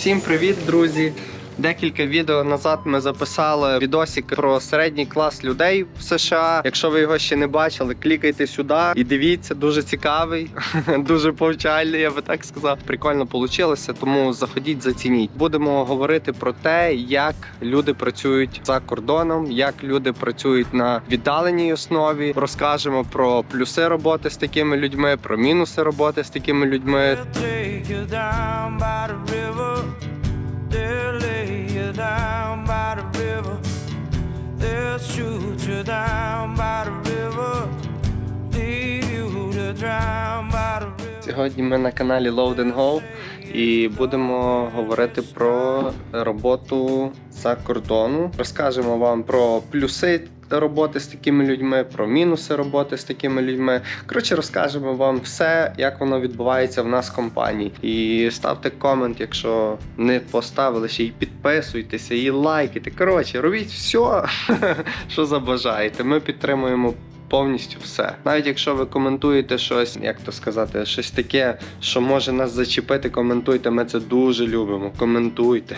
Всім привіт, друзі! Декілька відео назад ми записали відосик про середній клас людей в США. Якщо ви його ще не бачили, клікайте сюди і дивіться, дуже цікавий, дуже повчальний, я би так сказав. Прикольно вийшло, тому заходіть, зацініть. Будемо говорити про те, як люди працюють за кордоном, як люди працюють на віддаленій основі. Розкажемо про плюси роботи з такими людьми, про мінуси роботи з такими людьми. They'll lay you down by the river. They'll shoot you down by the river. Leave you to drown by the river. Сьогодні ми на каналі Load and Go і будемо говорити про роботу за кордону. Розкажемо вам про плюси роботи з такими людьми, про мінуси роботи з такими людьми. Коротше, розкажемо вам все, як воно відбувається в нас в компанії. І ставте комент, якщо не поставили ще, і підписуйтеся, і лайкайте. Коротше, робіть все, що забажаєте. Ми підтримуємо повністю все. Навіть якщо ви коментуєте щось, як то сказати, щось таке, що може нас зачепити, коментуйте. Ми це дуже любимо. Коментуйте.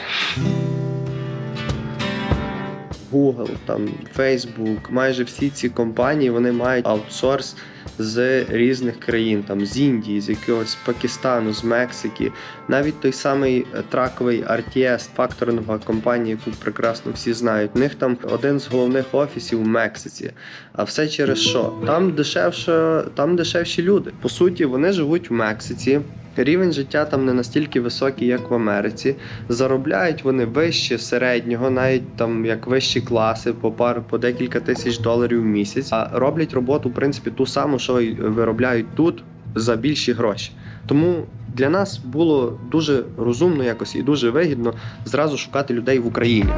Google, там, Facebook, майже всі ці компанії, вони мають аутсорс з різних країн, там, з Індії, з якогось Пакистану, з Мексики. Навіть той самий траковий RTS, факторингова компанія, яку прекрасно всі знають, у них там один з головних офісів у Мексиці. А все через що? Там дешевші люди. По суті, вони живуть в Мексиці. Рівень життя там не настільки високий, як в Америці. Заробляють вони вище середнього, навіть там як вищі класи, по декілька тисяч доларів в місяць. А роблять роботу, в принципі, ту саму, що й виробляють тут, за більші гроші. Тому для нас було дуже розумно якось і дуже вигідно зразу шукати людей в Україні.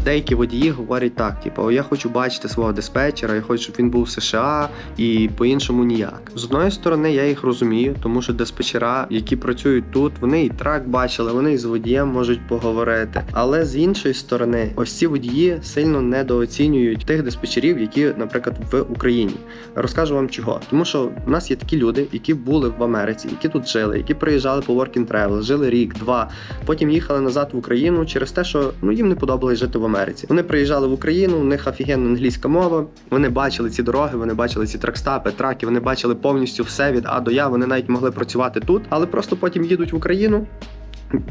Деякі водії говорять так, типу, я хочу бачити свого диспетчера, я хочу, щоб він був в США і по-іншому ніяк. З одної сторони, я їх розумію, тому що диспетчера, які працюють тут, вони і трак бачили, вони і з водієм можуть поговорити. Але з іншої сторони, ось ці водії сильно недооцінюють тих диспетчерів, які, наприклад, в Україні. Розкажу вам чого. Тому що в нас є такі люди, які були в Америці, які тут жили, які приїжджали по work and travel, жили рік, два, потім їхали назад в Україну через те, що їм не подобалось жити в Америці. Вони приїжджали в Україну, у них офігенна англійська мова, вони бачили ці дороги, вони бачили ці тракстапи, траки, вони бачили повністю все від А до Я, вони навіть могли працювати тут, але просто потім їдуть в Україну,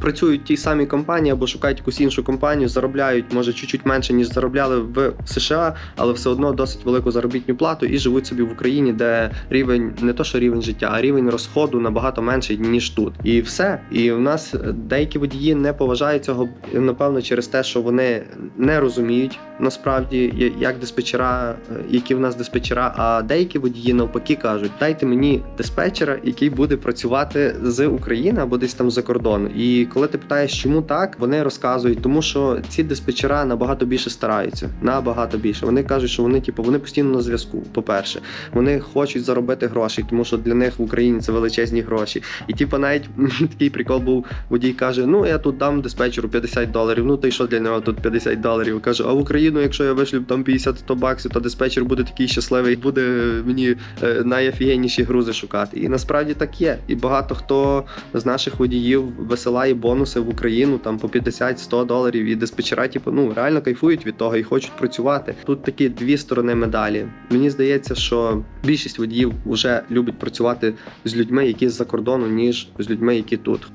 працюють в тій самій компанії або шукають якусь іншу компанію, заробляють, може, чуть-чуть менше, ніж заробляли в США, але все одно досить велику заробітну плату і живуть собі в Україні, де рівень, не то що рівень життя, а рівень розходу набагато менший, ніж тут. І все. І в нас деякі водії не поважають цього, напевно, через те, що вони не розуміють, насправді, як диспетчера, які в нас диспетчера, а деякі водії навпаки кажуть, дайте мені диспетчера, який буде працювати з України або десь там за кордону. І коли ти питаєш, чому так, вони розказують, тому що ці диспетчера набагато більше стараються, набагато більше. Вони кажуть, що вони постійно на зв'язку, по-перше. Вони хочуть заробити гроші, тому що для них в Україні це величезні гроші. І навіть такий прикол був, водій каже, я тут дам диспетчеру $50, то й що для нього тут $50? Каже, а в Україну, якщо я вишлю там 50-100 баксів, то диспетчер буде такий щасливий, буде мені найофігенніші грузи шукати. І насправді так є. І багато хто з наших водіїв висилає бонуси в Україну там по $50-100, і диспетчера реально кайфують від того і хочуть працювати. Тут такі дві сторони медалі. Мені здається, що більшість водіїв вже любить працювати з людьми, які з-за кордону, ніж з людьми, які тут.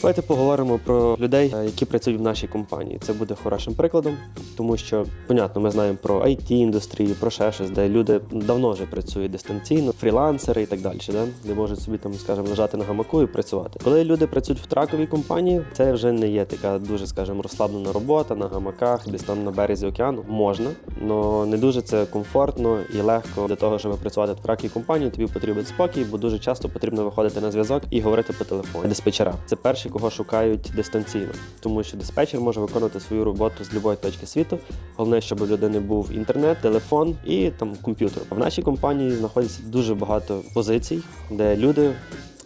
Давайте поговоримо про людей, які працюють в нашій компанії. Це буде хорошим прикладом, тому що, понятно, ми знаємо про IT-індустрію, про ще щось, де люди давно вже працюють дистанційно, фрілансери і так далі, де можуть собі там, скажімо, лежати на гамаку і працювати. Коли люди працюють в траковій компанії, це вже не є така дуже, скажімо, розслаблена робота на гамаках, десь там на березі океану. Можна, але не дуже це комфортно і легко. Для того, щоб працювати в траковій компанії, тобі потрібен спокій, бо дуже часто потрібно виходити на зв'язок і говорити по телефону. Диспетчера – це перші, кого шукають дистанційно, тому що диспетчер може виконувати свою роботу з будь-якої точки світу. Головне, щоб у людини був інтернет, телефон і там комп'ютер. В нашій компанії знаходиться дуже багато позицій, де люди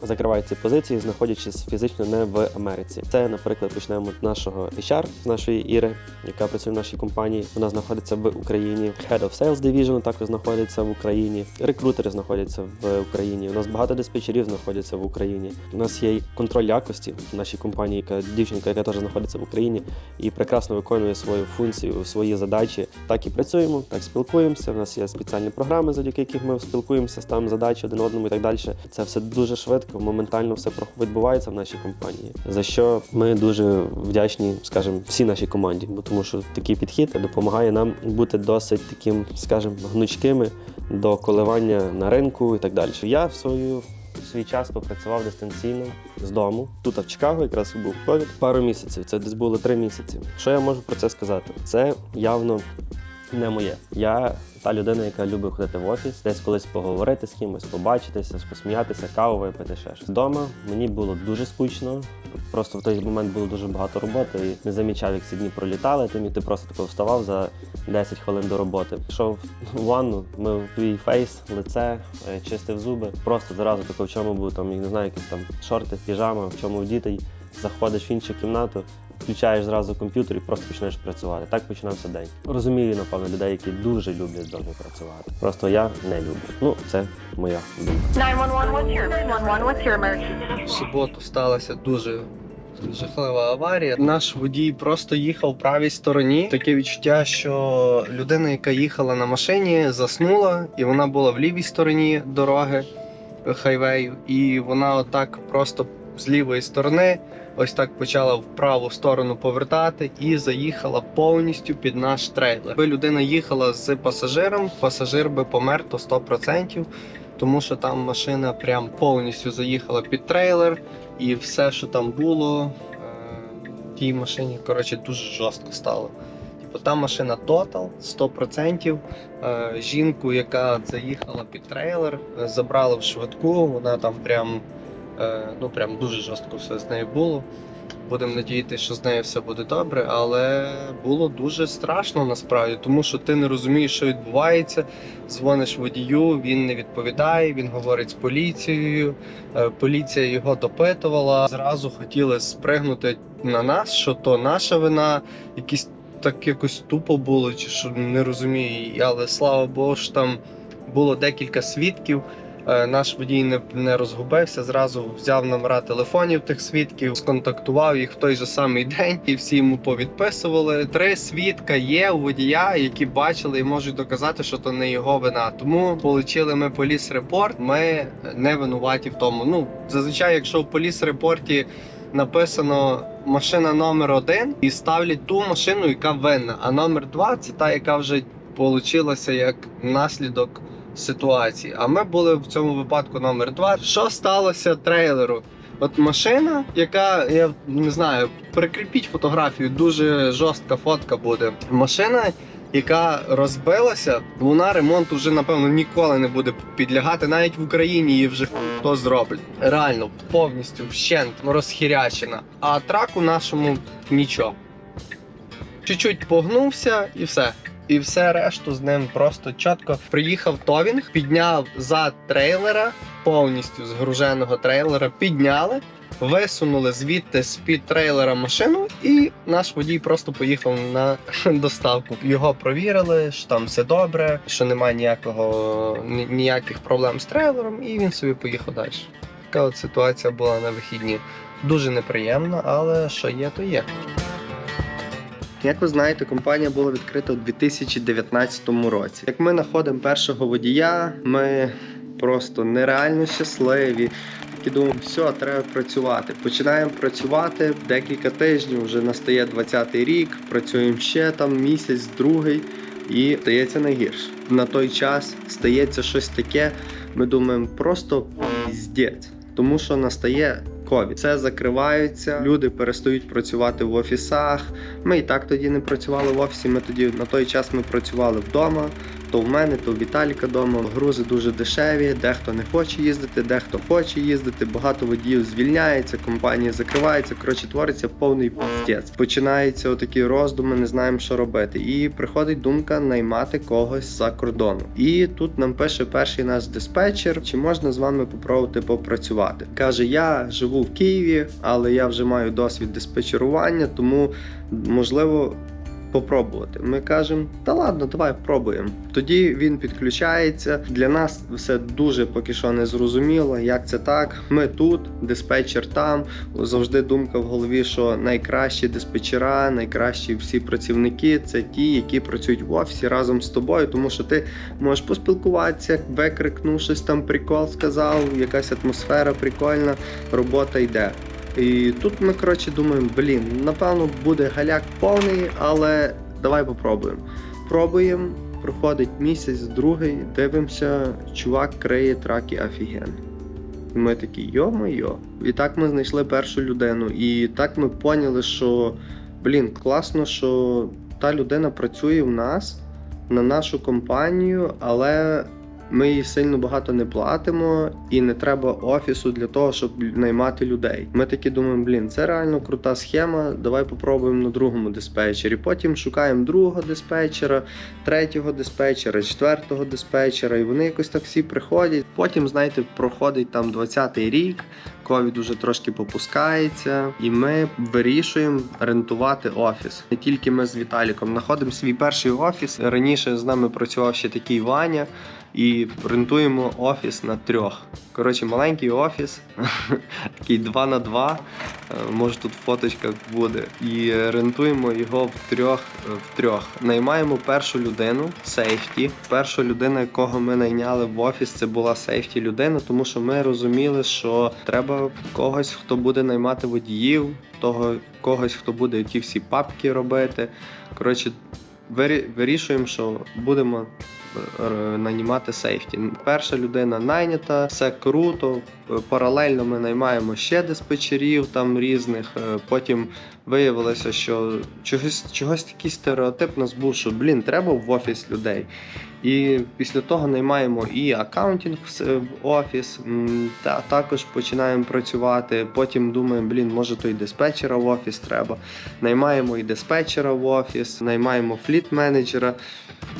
закривають ці позиції, знаходячись фізично не в Америці. Це, наприклад, почнемо з нашого HR, з нашої Іри, яка працює в нашій компанії. Вона знаходиться в Україні. Head of Sales Division також знаходиться в Україні. Рекрутери знаходяться в Україні. У нас багато диспетчерів знаходяться в Україні. У нас є контроль якості в нашій компанії, дівчинка, яка теж знаходиться в Україні і прекрасно виконує свою функцію, свої задачі. Так і працюємо, так спілкуємося. У нас є спеціальні програми, завдяки яких ми спілкуємося, ставимо задачі один одному і так далі. Це все дуже швидко, моментально все відбувається в нашій компанії. За що ми дуже вдячні, скажімо, всій нашій команді, бо тому що такий підхід допомагає нам бути досить таким, скажімо, гнучкими до коливання на ринку і так далі. Я в свій час попрацював дистанційно з дому. Тут, в Чикаго, якраз був ковід. Пару місяців, це десь було 3 місяці. Що я можу про це сказати? Це явно не моє. Я та людина, яка любить ходити в офіс, десь колись поговорити з кимось, побачитися, посміятися, каву випити, ще щось. Вдома мені було дуже скучно. Просто в той момент було дуже багато роботи і не замічав, як ці дні пролітали. Ти просто тако вставав за 10 хвилин до роботи. Пішов в ванну, мив твій фейс, лице, чистив зуби. Просто зразу тако в чому був, там, я не знаю, якісь там шорти, піжама, в чому вдітий. Заходиш в іншу кімнату, включаєш зразу комп'ютер і просто починаєш працювати. Так починався день. Розумію, напевно, людей, які дуже люблять вдома працювати. Просто я не люблю. Ну, це моя думка. 911, what's your emergency? В суботу сталася дуже жахлива аварія. Наш водій просто їхав в правій стороні. Таке відчуття, що людина, яка їхала на машині, заснула, і вона була в лівій стороні дороги хайвею, і вона отак просто з лівої сторони ось так почала в праву сторону повертати і заїхала повністю під наш трейлер. Якби людина їхала з пасажиром, пасажир би помер то 100%, тому що там машина прям повністю заїхала під трейлер, і все, що там було, в тій машині, коротше, дуже жорстко стало. Типу, та машина Total, 100%. Жінку, яка заїхала під трейлер, забрали в швидку, вона там прям дуже жорстко все з нею було. Будемо надіятися, що з нею все буде добре, але було дуже страшно насправді, тому що ти не розумієш, що відбувається. Дзвониш водію, він не відповідає, він говорить з поліцією, поліція його допитувала. Зразу хотіли спригнути на нас, що то наша вина, так якось тупо було, чи що не розумію, але слава Богу, що там було декілька свідків. Наш водій не розгубився, зразу взяв номера телефонів тих свідків, сконтактував їх в той же самий день і всі йому повідписували. 3 свідка є у водія, які бачили і можуть доказати, що то не його вина. Тому отримали ми поліс-репорт, ми не винуваті в тому. Зазвичай, якщо в поліс-репорті написано машина номер 1 і ставлять ту машину, яка винна, а номер 2 це та, яка вже получилася як наслідок ситуації. А ми були в цьому випадку номер 2. Що сталося трейлеру? От машина, яка, я не знаю, прикріпіть фотографію, дуже жорстка фотка буде. Машина, яка розбилася, вона ремонту вже, напевно, ніколи не буде підлягати. Навіть в Україні її вже хто зробить. Реально, повністю вщент розхірячена. А траку нашому нічого. Чуть-чуть погнувся і все. І все решту з ним просто чітко. Приїхав товінг, підняв зад трейлера, повністю згруженого трейлера, підняли, висунули звідти з-під трейлера машину, і наш водій просто поїхав на доставку. Його провірили, що там все добре, що немає ніяких проблем з трейлером, і він собі поїхав далі. Така от ситуація була на вихідні. Дуже неприємна, але що є, то є. Як ви знаєте, компанія була відкрита у 2019 році. Як ми знаходимо першого водія, ми просто нереально щасливі. Такі думаємо, все, треба працювати. Починаємо працювати, декілька тижнів, вже настає 20-й рік, працюємо ще там місяць, другий, і стається найгірше. На той час стається щось таке, ми думаємо, просто піздець. Тому що настає ковід. Це закриваються, люди перестають працювати в офісах. Ми і так тоді не працювали в офісі, ми тоді на той час ми працювали вдома. То в мене, то в Віталіка вдома. Грузи дуже дешеві, дехто не хоче їздити, дехто хоче їздити, багато водіїв звільняється, компанії закриваються, коротше, твориться повний піздець. Починаються отакі роздуми, не знаємо, що робити. І приходить думка наймати когось за кордону. І тут нам пише перший наш диспетчер, чи можна з вами попробувати попрацювати. Каже, я живу в Києві, але я вже маю досвід диспетчерування, тому, можливо, попробувати. Ми кажемо, та ладно, давай пробуємо. Тоді він підключається. Для нас все дуже поки що не зрозуміло, як це так. Ми тут, диспетчер там. Завжди думка в голові, що найкращі диспетчера, найкращі всі працівники – це ті, які працюють в офісі разом з тобою, тому що ти можеш поспілкуватися, викрикнув щось там, прикол сказав, якась атмосфера прикольна, робота йде. І тут ми, коротше, думаємо, напевно, буде галяк повний, але давай попробуємо. Пробуємо, проходить місяць, другий, дивимося, чувак криє траки офігенно. І ми такі, йо-моє. І так ми знайшли першу людину. І так ми поняли, що, класно, що та людина працює в нас, на нашу компанію, але ми їй сильно багато не платимо і не треба офісу для того, щоб наймати людей. Ми такі думаємо, це реально крута схема, давай попробуємо на другому диспетчері. Потім шукаємо другого диспетчера, третього диспетчера, четвертого диспетчера, і вони якось так всі приходять. Потім, знаєте, проходить там 20-й рік, ковід уже трошки попускається, і ми вирішуємо рентувати офіс. Не тільки ми з Віталіком знаходимо свій перший офіс. Раніше з нами працював ще такий Ваня, і рентуємо офіс на 3. Коротше, маленький офіс, такий 2х2, може тут фоточка буде. І рентуємо його в трьох. Наймаємо першу людину, сейфті. Перша людина, якого ми найняли в офіс, це була сейфті людина, тому що ми розуміли, що треба когось, хто буде наймати водіїв, когось, хто буде ті всі папки робити. Коротше, вирішуємо, що будемо нанімати сейфті. Перша людина найнята, все круто. Паралельно ми наймаємо ще диспетчерів там різних. Потім виявилося, що чогось такий стереотип у нас був, що, треба в офіс людей. І після того наймаємо і акаунтинг в офіс, також починаємо працювати. Потім думаємо, може то і диспетчера в офіс треба. Наймаємо і диспетчера в офіс, наймаємо фліт-менеджера.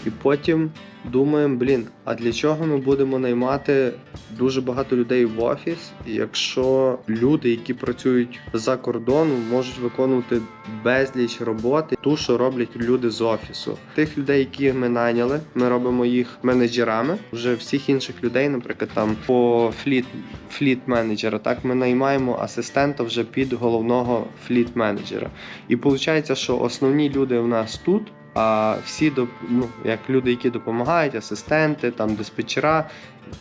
І потім думаємо, а для чого ми будемо наймати дуже багато людей в офіс, якщо люди, які працюють за кордоном, можуть виконувати безліч роботи, ту, що роблять люди з офісу. Тих людей, яких ми найняли, ми робимо їх менеджерами. Вже всіх інших людей, наприклад, там по фліт-менеджера, так ми наймаємо асистента вже під головного фліт-менеджера. І виходить, що основні люди в нас тут, а всі, як люди, які допомагають, асистенти, там диспетчера,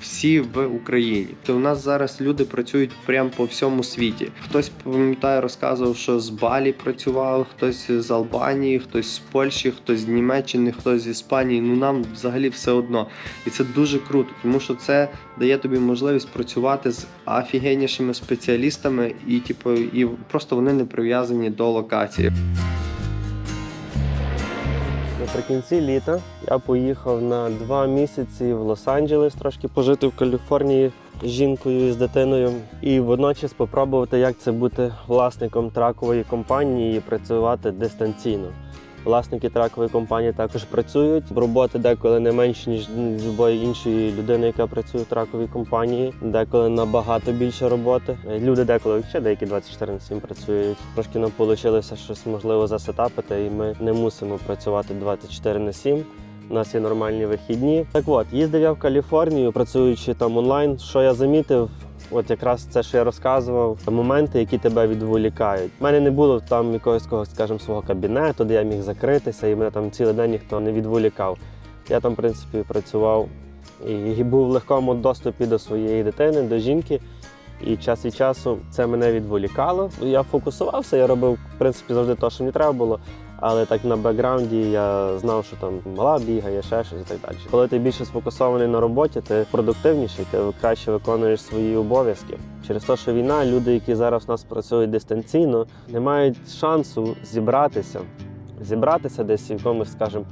всі в Україні. То у нас зараз люди працюють прямо по всьому світі. Хтось, пам'ятаю, розказував, що з Балі працював, хтось з Албанії, хтось з Польщі, хтось з Німеччини, хтось з Іспанії. Нам взагалі все одно. І це дуже круто, тому що це дає тобі можливість працювати з офігеннішими спеціалістами і просто вони не прив'язані до локації. Наприкінці літа я поїхав на 2 місяці в Лос-Анджелес, трошки пожити в Каліфорнії з жінкою і з дитиною. І водночас спробувати, як це бути власником тракової компанії і працювати дистанційно. Власники тракової компанії також працюють. Роботи деколи не менше, ніж будь-якої іншої людини, яка працює в траковій компанії. Деколи набагато більше роботи. Люди деколи ще деякі 24/7 працюють. Трошки нам вийшло щось можливо засетапити, і ми не мусимо працювати 24/7. У нас є нормальні вихідні. Так от, їздив я в Каліфорнію, працюючи там онлайн. Що я замітив? От якраз це, що я розказував, моменти, які тебе відволікають. У мене не було там якогось, скажімо, свого кабінету, де я міг закритися, і мене там цілий день ніхто не відволікав. Я там, в принципі, працював і був в легкому доступі до своєї дитини, до жінки. І час від часу це мене відволікало. Я фокусувався, я робив, в принципі, завжди те, що мені треба було. але так на бекграунді я знав, що там мала бігає, ще щось і так далі. Коли ти більше сфокусований на роботі, ти продуктивніший, ти краще виконуєш свої обов'язки. Через те, що війна, люди, які зараз у нас працюють дистанційно, не мають шансу зібратися десь в якомусь, скажімо,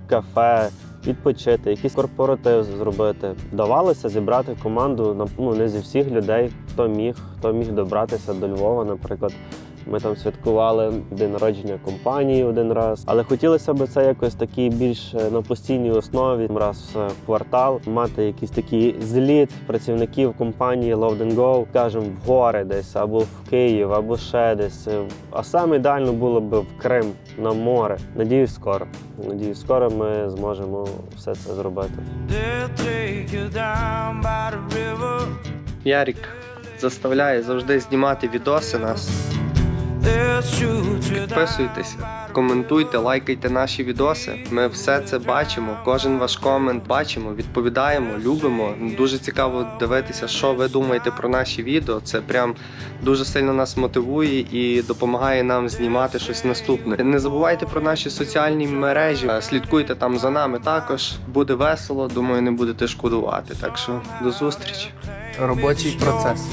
кафе, відпочити, якийсь корпоратив зробити. Вдавалося зібрати команду, не зі всіх людей, хто міг добратися до Львова, наприклад. Ми там святкували день народження компанії один раз, але хотілося б це якось такий більш на постійній основі, раз в квартал, мати якийсь такий зліт працівників компанії Load and Go, скажімо, в гори десь, або в Київ, або ще десь. А саме ідеально було б в Крим, на море. Надіюсь, скоро ми зможемо все це зробити. Ярік заставляє завжди знімати відоси нас. Підписуйтеся, коментуйте, лайкайте наші відоси. Ми все це бачимо, кожен ваш комент бачимо, відповідаємо, любимо. Дуже цікаво дивитися, що ви думаєте про наші відео. Це прям дуже сильно нас мотивує і допомагає нам знімати щось наступне. Не забувайте про наші соціальні мережі, слідкуйте там за нами також. Буде весело, думаю, не будете шкодувати. Так що до зустрічі. Робочий процес.